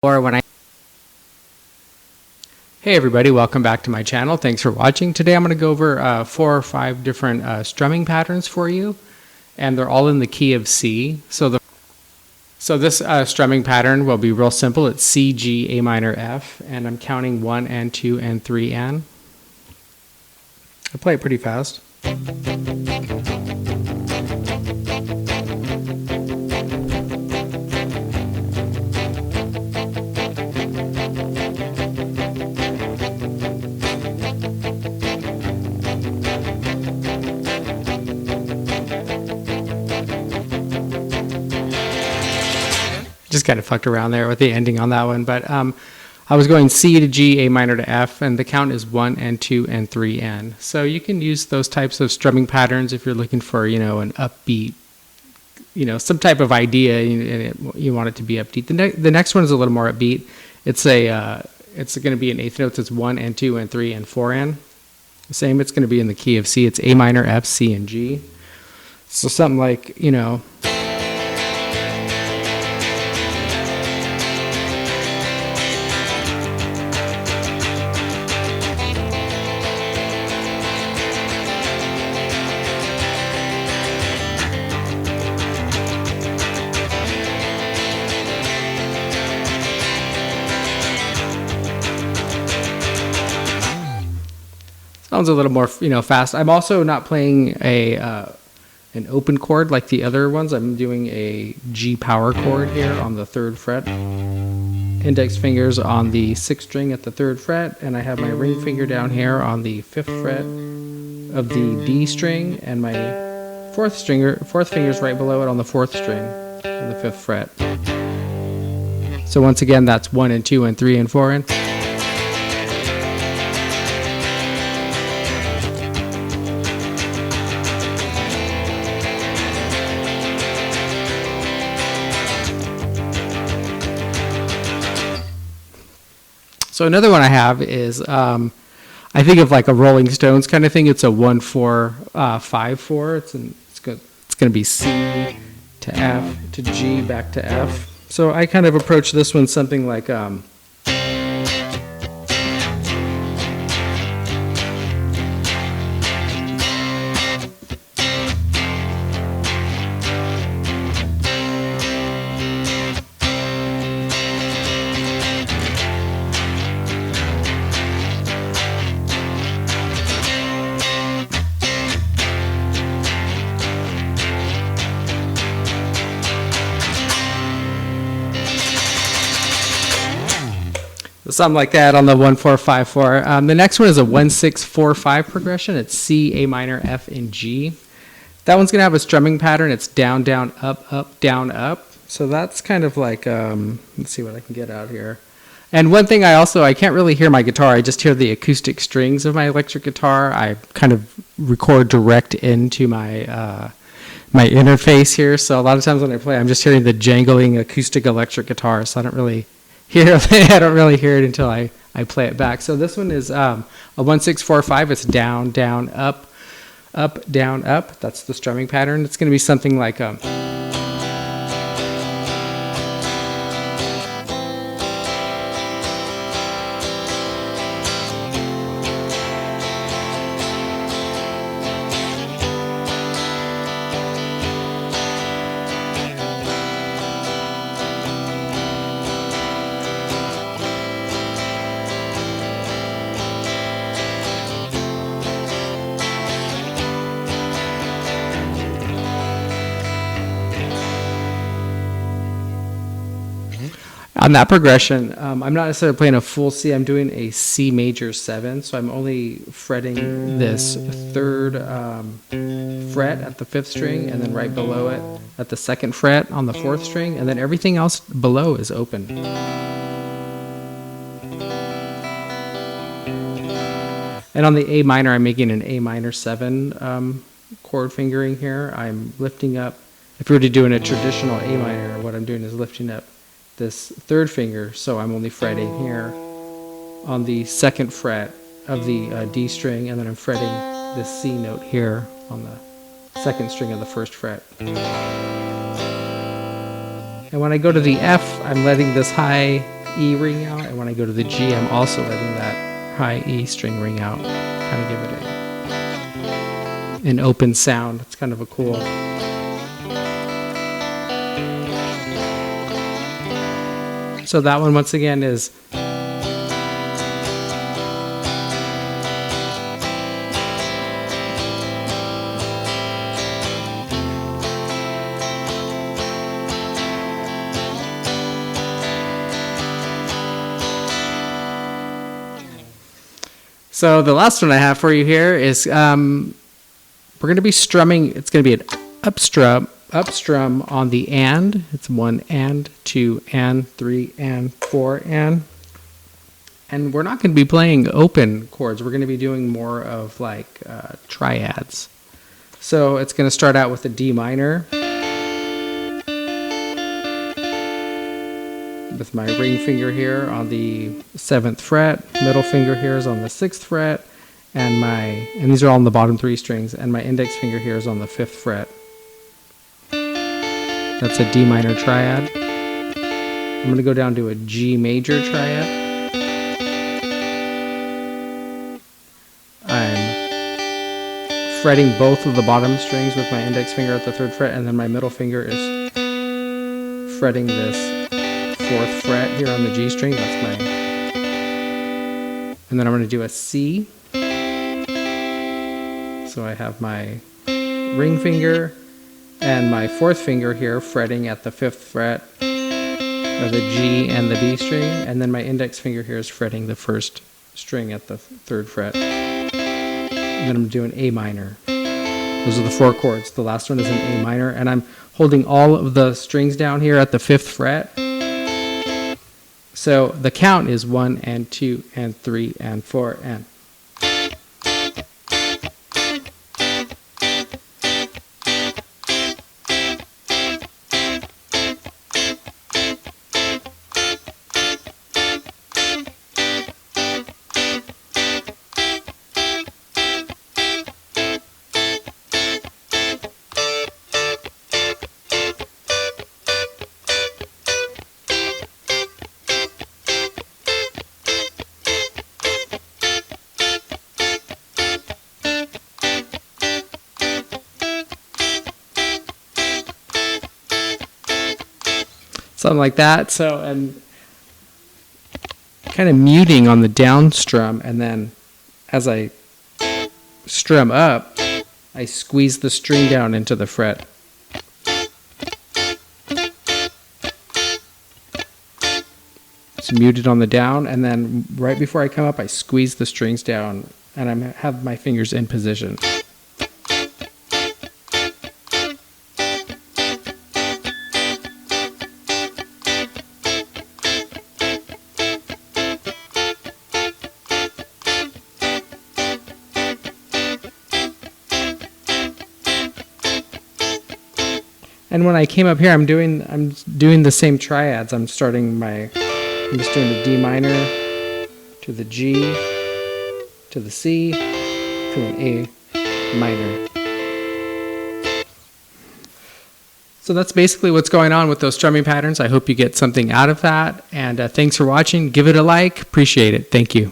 or when I... Hey everybody, welcome back to my channel. Thanks for watching. Today I'm going to go over 4 or 5 different strumming patterns for you, and they're all in the key of C. So this strumming pattern will be real simple. It's C, G, A minor, F, and I'm counting 1 and 2 and 3 and. I play it pretty fast. Just kind of fucked around there with the ending on that one, but I was going C to G, A minor to F, and the count is 1 and 2 and 3 and. So you can use those types of strumming patterns if you're looking for, an upbeat, some type of idea, and you want it to be upbeat. The next one is a little more upbeat. It's going to be an eighth notes. It's 1 and 2 and 3 and 4 and. Same. It's going to be in the key of C. It's A minor, F, C, and G. So something like, sounds a little more, fast. I'm also not playing an open chord like the other ones. I'm doing a G power chord here on the 3rd fret. Index fingers on the 6th string at the 3rd fret, and I have my ring finger down here on the 5th fret of the D string, and my 4th finger is right below it on the 4th string on the 5th fret. So once again, that's 1 and 2 and 3 and 4 and. So another one I have is, I think of like a Rolling Stones kind of thing. It's a 1-4-5-4. It's going to be C to F to G back to F. So I kind of approach this one something like. Something like that on the 1-4-5-4. The next one is a 1-6-4-5 progression. It's C, A minor, F, and G. That one's going to have a strumming pattern. It's down, down, up, up, down, up. So that's kind of like, let's see what I can get out here. And one thing I can't really hear my guitar. I just hear the acoustic strings of my electric guitar. I kind of record direct into my my interface here. So a lot of times when I play, I'm just hearing the jangling acoustic electric guitar. So I don't really hear it until I play it back. So this one is a 1-6-4-5. It's down, down, up, up, down, up. That's the strumming pattern. It's going to be something like on that progression. I'm not necessarily playing a full C. I'm doing a C major 7. So I'm only fretting this 3rd fret at the 5th string, and then right below it at the 2nd fret on the 4th string, and then everything else below is open. And on the A minor, I'm making an A minor 7 chord fingering here. I'm lifting up. If we were to do in a traditional A minor, what I'm doing is lifting up this 3rd finger, so I'm only fretting here on the 2nd fret of the D string, and then I'm fretting this C note here on the 2nd string of the 1st fret. And when I go to the F, I'm letting this high E ring out, and when I go to the G, I'm also letting that high E string ring out, kind of give it an open sound. It's kind of a cool. So that one once again is So the last one I have for you here is we're going to be strumming. It's going to be an up strum on the and. It's 1 and 2 and 3 and 4 and we're not going to be playing open chords. We're going to be doing more of like triads. So it's going to start out with a D minor with my ring finger here on the 7th fret, middle finger here is on the 6th fret, and these are all on the bottom 3 strings, and my index finger here is on the 5th fret. That's a D minor triad. I'm going to go down to a G major triad. I'm fretting both of the bottom strings with my index finger at the 3rd fret, and then my middle finger is fretting this 4th fret here on the G string. That's my, and then I'm going to do a C. So I have my ring finger and my 4th finger here fretting at the 5th fret of the G and the B string, and then my index finger here is fretting the 1st string at the 3rd fret. And then I'm doing A minor. Those are the 4 chords. The last one is an A minor, and I'm holding all of the strings down here at the 5th fret. So the count is 1 and 2 and 3 and 4 and. Something like that. So I'm kind of muting on the down strum, and then as I strum up, I squeeze the string down into the fret. It's muted on the down, and then right before I come up, I squeeze the strings down, and I have my fingers in position. And when I came up here, I'm doing the same triads. I'm just doing a D minor to the G to the C to an A minor. So that's basically what's going on with those strumming patterns. I hope you get something out of that. And thanks for watching. Give it a like. Appreciate it. Thank you.